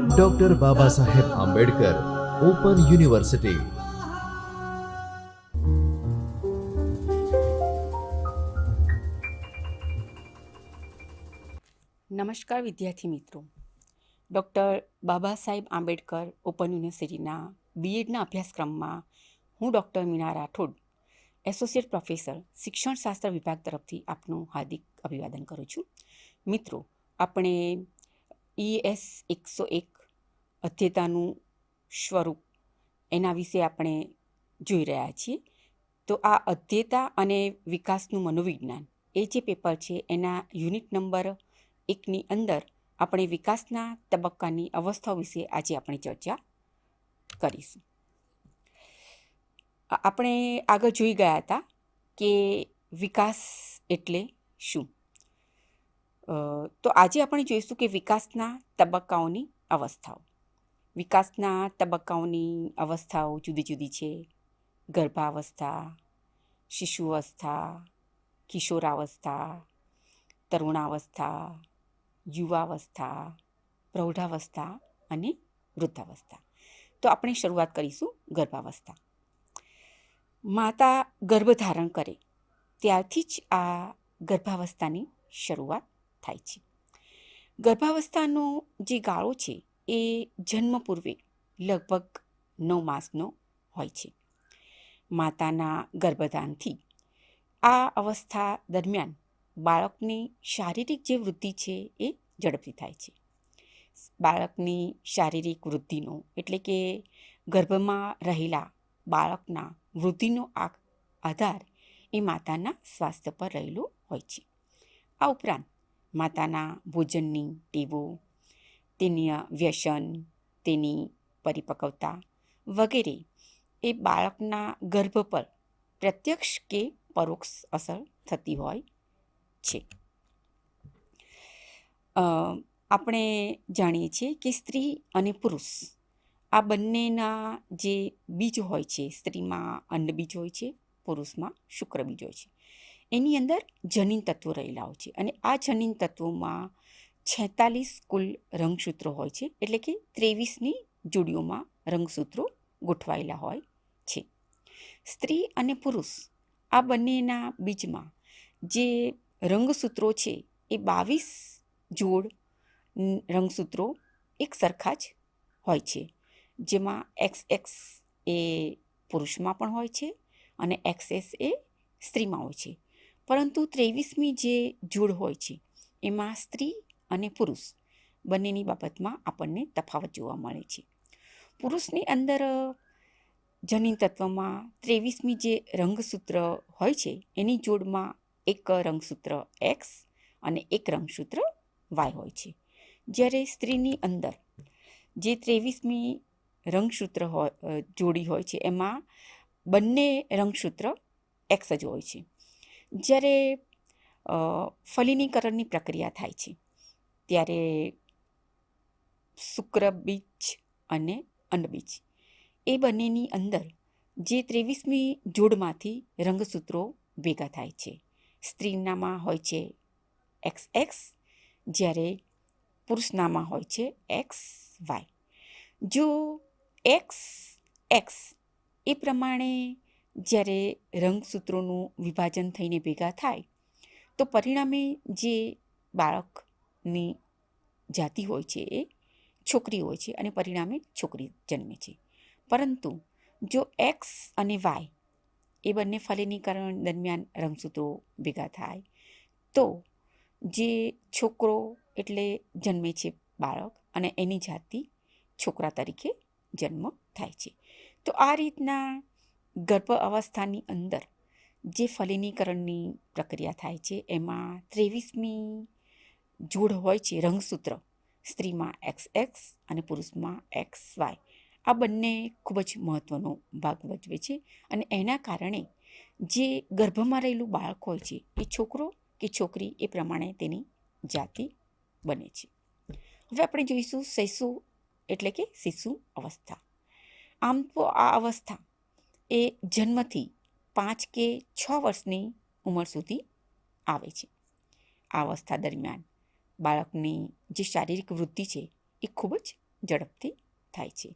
Doctor Baba Saheb Ambedkar open university. નમસ્કાર વિદ્યાર્થી મિત્રો. ડૉક્ટર બાબા સાહેબ આંબેડકર ઓપન યુનિવર્સિટીના બીએડના અભ્યાસક્રમમાં હું doctor Meena Rathod, associate professor શિક્ષણશાસ્ત્ર વિભાગ તરફથી આપનું હાર્દિક અભિવાદન કરું છું. મિત્રો, આપણે ES 101 અધ્યયતાનું સ્વરૂપ એના વિશે આપણે જોઈ રહ્યા છીએ. તો આ અધ્યયતા અને વિકાસનું મનોવિજ્ઞાન એ જે પેપર છે એના યુનિટ નંબર 1ની અંદર આપણે વિકાસના તબક્કાની અવસ્થાઓ વિશે આજે આપણે ચર્ચા કરીશું. આપણે આગળ જોઈ ગયા હતા કે વિકાસ એટલે શું. તો આજે આપણે જોઈશું કે વિકાસના તબક્કાઓની અવસ્થાઓ. વિકાસના તબક્કાઓની અવસ્થાઓ જુદી જુદી છે. ગર્ભાવસ્થા, શિશુઅવસ્થા, કિશોરાવસ્થા, તરુણાવસ્થા, યુવાવસ્થા, પ્રૌઢાવસ્થા અને વૃદ્ધાવસ્થા. તો આપણે શરૂઆત કરીશું ગર્ભાવસ્થા. માતા ગર્ભધારણ કરે ત્યારથી જ આ ગર્ભાવસ્થાની શરૂઆત થાય છે. ગર્ભાવસ્થાનો જે ગાળો છે એ જન્મ પૂર્વે લગભગ 9 માસનો હોય છે. માતાના ગર્ભધારણથી આ અવસ્થા દરમિયાન બાળકની શારીરિક જે વૃદ્ધિ છે એ ઝડપથી થાય છે. બાળકની શારીરિક વૃદ્ધિનો એટલે કે ગર્ભમાં રહેલા બાળકના વૃદ્ધિનો આધાર એ માતાના સ્વાસ્થ્ય પર રહેલો હોય છે. આ ઉપરાંત માતાના ભોજનની ટેવો, તેની વ્યસન, તેની પરિપક્વતા વગેરે એ બાળકના ગર્ભ પર પ્રત્યક્ષ કે પરોક્ષ અસર થતી હોય છે. આપણે જાણીએ છીએ કે સ્ત્રી અને પુરુષ આ બંનેના જે બીજ હોય છે, સ્ત્રીમાં અંડબીજ હોય છે, પુરુષમાં શુક્રબીજ હોય છે. એની અંદર જનીન તત્વો રહેલા હોય છે અને આ જનીન તત્વોમાં 46 કુલ રંગસૂત્રો હોય છે, એટલે કે 23ની જોડીઓમાં રંગસૂત્રો ગોઠવાયેલા હોય છે. સ્ત્રી અને પુરુષ આ બંનેના બીજમાં જે રંગસૂત્રો છે એ 22 જોડ રંગસૂત્રો એક સરખા જ હોય છે, જેમાં XX એ પુરુષમાં પણ હોય છે અને XS એ સ્ત્રીમાં હોય છે. પરંતુ 23મી જે જોડ હોય છે એમાં સ્ત્રી અને પુરુષ બંનેની બાબતમાં આપણને તફાવત જોવા મળે છે. પુરુષની અંદર જનીન તત્વમાં 23મી જે રંગસૂત્ર હોય છે એની જોડમાં એક રંગસૂત્ર X અને એક રંગસૂત્ર Y હોય છે. જ્યારે સ્ત્રીની અંદર જે 23મી રંગસૂત્ર જોડી હોય છે એમાં બંને રંગસૂત્ર X જ હોય છે. જ્યારે ફલિનીકરણની પ્રક્રિયા થાય છે ત્યારે શુક્રબીજ અને અંડબીજ એ બંનેની અંદર જે 23મી જોડમાંથી રંગસૂત્રો ભેગા થાય છે. સ્ત્રીનામાં હોય છે XX, જ્યારે પુરુષનામાં હોય છે XY. જો XX એ પ્રમાણે જ્યારે રંગસૂત્રોનું વિભાજન થઈને ભેગા થાય તો પરિણામે જે બાળકની જાતિ હોય છે એ છોકરી હોય છે અને પરિણામે છોકરી જન્મે છે. પરંતુ જો X અને Y એ બંને ફલિનીકરણ દરમિયાન રંગસૂત્રો ભેગા થાય તો જે છોકરો એટલે જન્મે છે બાળક અને એની જાતિ છોકરા તરીકે જન્મ થાય છે. તો આ રીતના ગર્ભ અવસ્થાની અંદર જે ફલિનીકરણની પ્રક્રિયા થાય છે એમાં 23મી જોડ હોય છે રંગસૂત્ર, સ્ત્રીમાં XX અને પુરુષમાં XY. આ બંને ખૂબ જ મહત્ત્વનો ભાગ ભજવે છે અને એના કારણે જે ગર્ભમાં રહેલું બાળક હોય છે એ છોકરો કે છોકરી એ પ્રમાણે તેની જાતિ બને છે. હવે આપણે જોઈશું શૈશવ એટલે કે શિશુ અવસ્થા. આમ તો આ અવસ્થા એ જન્મથી 5 કે 6 વર્ષની ઉંમર સુધી આવે છે. આ અવસ્થા દરમિયાન બાળકની જે શારીરિક વૃદ્ધિ છે એ ખૂબ જ ઝડપથી થાય છે.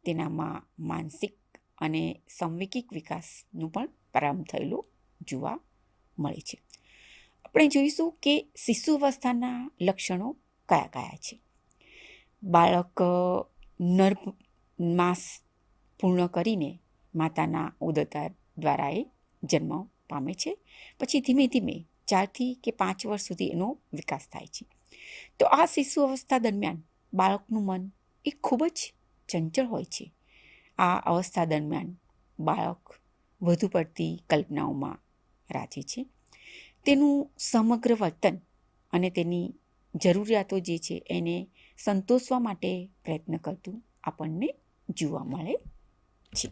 તેનામાં માનસિક અને સાંવેગિક વિકાસનું પણ પ્રારંભ થયેલો જોવા મળે છે. આપણે જોઈશું કે શિશુ અવસ્થાના લક્ષણો કયા કયા છે. બાળક નર માસ પૂર્ણ કરીને માતાના ઉદરતા દ્વારા એ જન્મ પામે છે. પછી ધીમે ધીમે 4 કે 5 વર્ષ સુધી એનો વિકાસ થાય છે. તો આ શિશુ અવસ્થા દરમિયાન બાળકનું મન એ ખૂબ જ ચંચળ હોય છે. આ અવસ્થા દરમિયાન બાળક વધુ પડતી કલ્પનાઓમાં રાચે છે. તેનું સમગ્ર વર્તન અને તેની જરૂરિયાતો જે છે એને સંતોષવા માટે પ્રયત્ન કરતું આપણને જોવા મળે છે.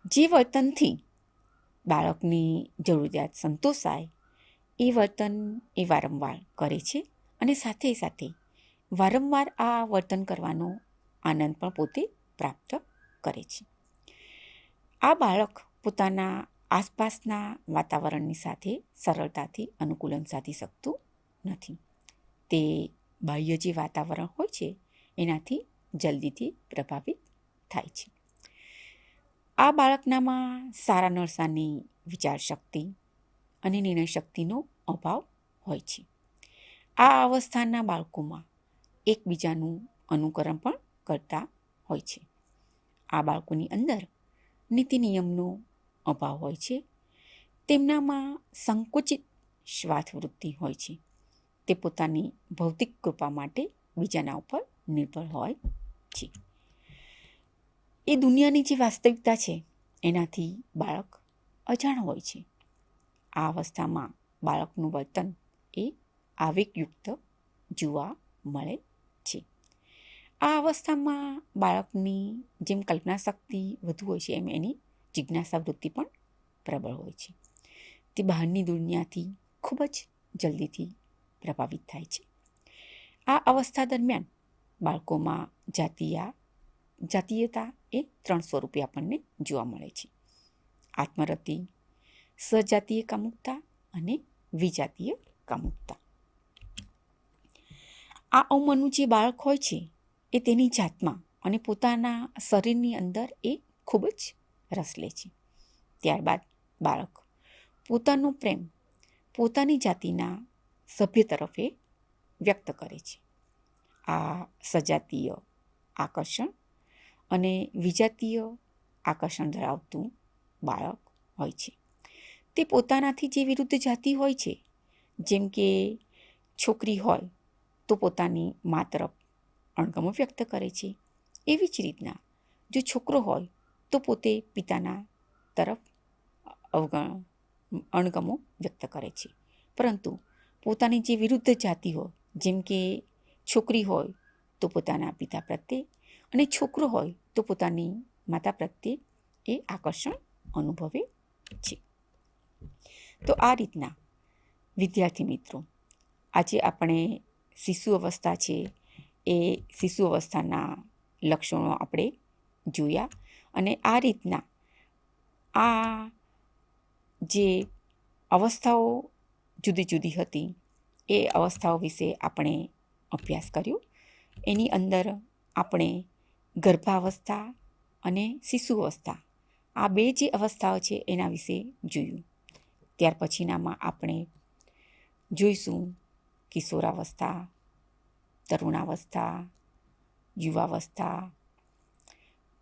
જે વર્તનથી બાળકની જરૂરિયાત સંતોષાય એ વર્તન એ વારંવાર કરે છે અને સાથે સાથે વારંવાર આ વર્તન કરવાનો આનંદ પણ પોતે પ્રાપ્ત કરે છે. આ બાળક પોતાના આસપાસના વાતાવરણની સાથે સરળતાથી અનુકૂલન સાધી શકતું નથી. તે બાહ્ય જે વાતાવરણ હોય છે એનાથી જલ્દીથી પ્રભાવિત થાય છે. આ બાળકનામાં સારા નરસાની વિચારશક્તિ અને નિર્ણય શક્તિનો અભાવ હોય છે. આ અવસ્થાના બાળકોમાં એકબીજાનું અનુકરણ પણ કરતા હોય છે. આ બાળકોની અંદર નીતિ નિયમનો અભાવ હોય છે. તેમનામાં સંકુચિત સ્વાર્થવૃત્તિ હોય છે. તે પોતાની ભૌતિક કૃપા માટે બીજાના ઉપર નિર્ભર હોય છે. એ દુનિયાની જે વાસ્તવિકતા છે એનાથી બાળક અજાણ હોય છે. આ અવસ્થામાં બાળકનું વર્તન એ આવેગયુક્ત જોવા મળે છે. આ અવસ્થામાં બાળકની જેમ કલ્પના શક્તિ વધુ હોય છે એમ એની જિજ્ઞાસા વૃત્તિ પણ પ્રબળ હોય છે. તે બહારની દુનિયાથી ખૂબ જ જલ્દીથી પ્રભાવિત થાય છે. આ અવસ્થા દરમિયાન બાળકોમાં જાતીયતા એ 3 સ્વરૂપે આપણને જોવા મળે છે. આત્મરતિ, સજાતીય કામુકતા અને વિજાતીય કામુકતા. આ ઉંમરનું જે બાળક હોય છે એ તેની જાતમાં અને પોતાના શરીરની અંદર એ ખૂબ જ રસ લે છે. ત્યારબાદ બાળક પોતાનો પ્રેમ પોતાની જાતિના સભ્ય તરફ એ વ્યક્ત કરે છે. આ સજાતીય આકર્ષણ અને વિજાતીય આકર્ષણ ધરાવતું બાળક હોય છે. તે પોતાનાથી જે વિરુદ્ધ જાતિ હોય છે, જેમ કે છોકરી હોય તો પોતાની મા તરફ અણગમો વ્યક્ત કરે છે. એવી જ રીતના જો છોકરો હોય તો પોતે પિતાના તરફ અણગમો વ્યક્ત કરે છે. પરંતુ પોતાની જે વિરુદ્ધ જાતિ હોય, જેમ કે છોકરી હોય તો પોતાના પિતા પ્રત્યે અને છોકરો હોય તો પોતાની માતા પ્રત્યે એ આકર્ષણ અનુભવે છે. તો આ રીતના વિદ્યાર્થી મિત્રો, આજે આપણે શિશુ અવસ્થા છે એ શિશુ અવસ્થાના લક્ષણો આપણે જોયા અને આ રીતના આ જે અવસ્થાઓ જુદી જુદી હતી એ અવસ્થાઓ વિશે આપણે અભ્યાસ કર્યો. એની અંદર આપણે ગર્ભાવસ્થા અને શિશુ અવસ્થા આ 2 જે અવસ્થાઓ છે એના વિશે જોયું. ત્યાર પછીનામાં આપણે જોઈશું કિશોરાવસ્થા, તરુણાવસ્થા, યુવાવસ્થા,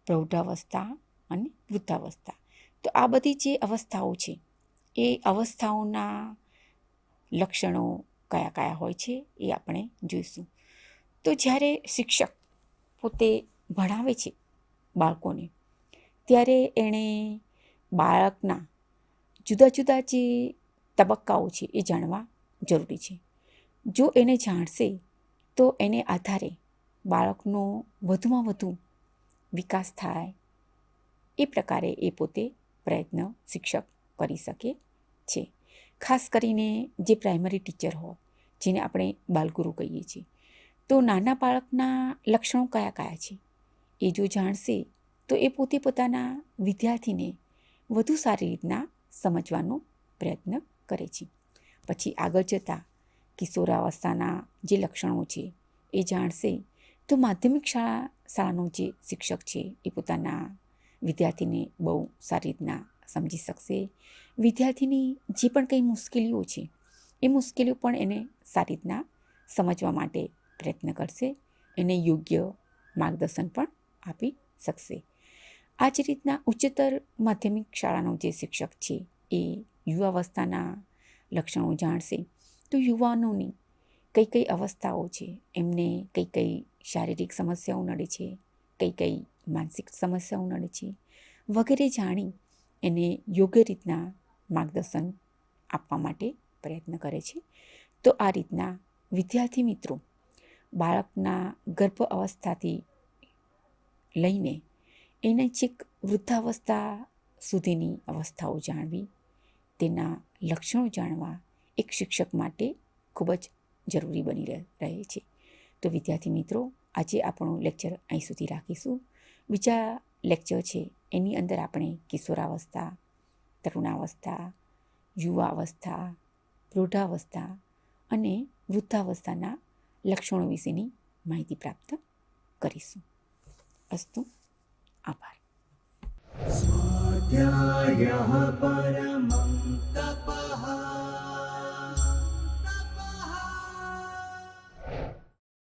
પ્રૌઢાવસ્થા અને વૃદ્ધાવસ્થા. તો આ બધી જે અવસ્થાઓ છે એ અવસ્થાઓના લક્ષણો કયા કયા હોય છે એ આપણે જોઈશું. તો જ્યારે શિક્ષક પોતે ભણાવે છે બાળકોને, ત્યારે એણે બાળકના જુદા જુદા જે તબક્કાઓ છે એ જાણવા જરૂરી છે. જો એને જાણશે તો એને આધારે બાળકનો વધુમાં વધુ વિકાસ થાય એ પ્રકારે એ પોતે પ્રયત્ન શિક્ષક કરી શકે છે. ખાસ કરીને જે પ્રાઇમરી ટીચર હોય, જેને આપણે બાલગુરુ કહીએ છીએ, તો નાના બાળકના લક્ષણો કયા કયા છે એ જો જાણશે તો એ પોતે પોતાના વિદ્યાર્થીને વધુ સારી રીતના સમજવાનો પ્રયત્ન કરે છે. પછી આગળ જતાં કિશોરાવસ્થાના જે લક્ષણો છે એ જાણશે તો માધ્યમિક શાળાનો જે શિક્ષક છે એ પોતાના વિદ્યાર્થીને બહુ સારી રીતના સમજી શકશે. વિદ્યાર્થીની જે પણ કંઈ મુશ્કેલીઓ છે એ મુશ્કેલીઓ પણ એને સારી રીતના સમજવા માટે પ્રયત્ન કરશે, એને યોગ્ય માર્ગદર્શન પણ આપી શકશે. આ જ રીતના ઉચ્ચતર માધ્યમિક શાળાનો જે શિક્ષક છે એ યુવાવસ્થાના લક્ષણો જાણશે તો યુવાનોની કઈ કઈ અવસ્થાઓ છે, એમને કઈ કઈ શારીરિક સમસ્યાઓ નડે છે, કઈ કઈ માનસિક સમસ્યાઓ નડે છે વગેરે જાણી એને યોગ્ય રીતના માર્ગદર્શન આપવા માટે પ્રયત્ન કરે છે. તો આ રીતના વિદ્યાર્થી મિત્રો બાળકના ગર્ભ અવસ્થાથી લઈને એને છેક વૃદ્ધાવસ્થા સુધીની અવસ્થાઓ જાણવી, તેના લક્ષણો જાણવા એક શિક્ષક માટે ખૂબ જ જરૂરી બની રહે છે. તો વિદ્યાર્થી મિત્રો, આજે આપણું લેક્ચર અહીં સુધી રાખીશું. બીજા લેક્ચર છે એની અંદર આપણે કિશોરાવસ્થા, તરુણાવસ્થા, યુવાવસ્થા, પ્રૌઢાવસ્થા અને વૃદ્ધાવસ્થાના લક્ષણો વિશેની માહિતી પ્રાપ્ત કરીશું. અસ્તુ. આભાર. स्वाध्यायः परमः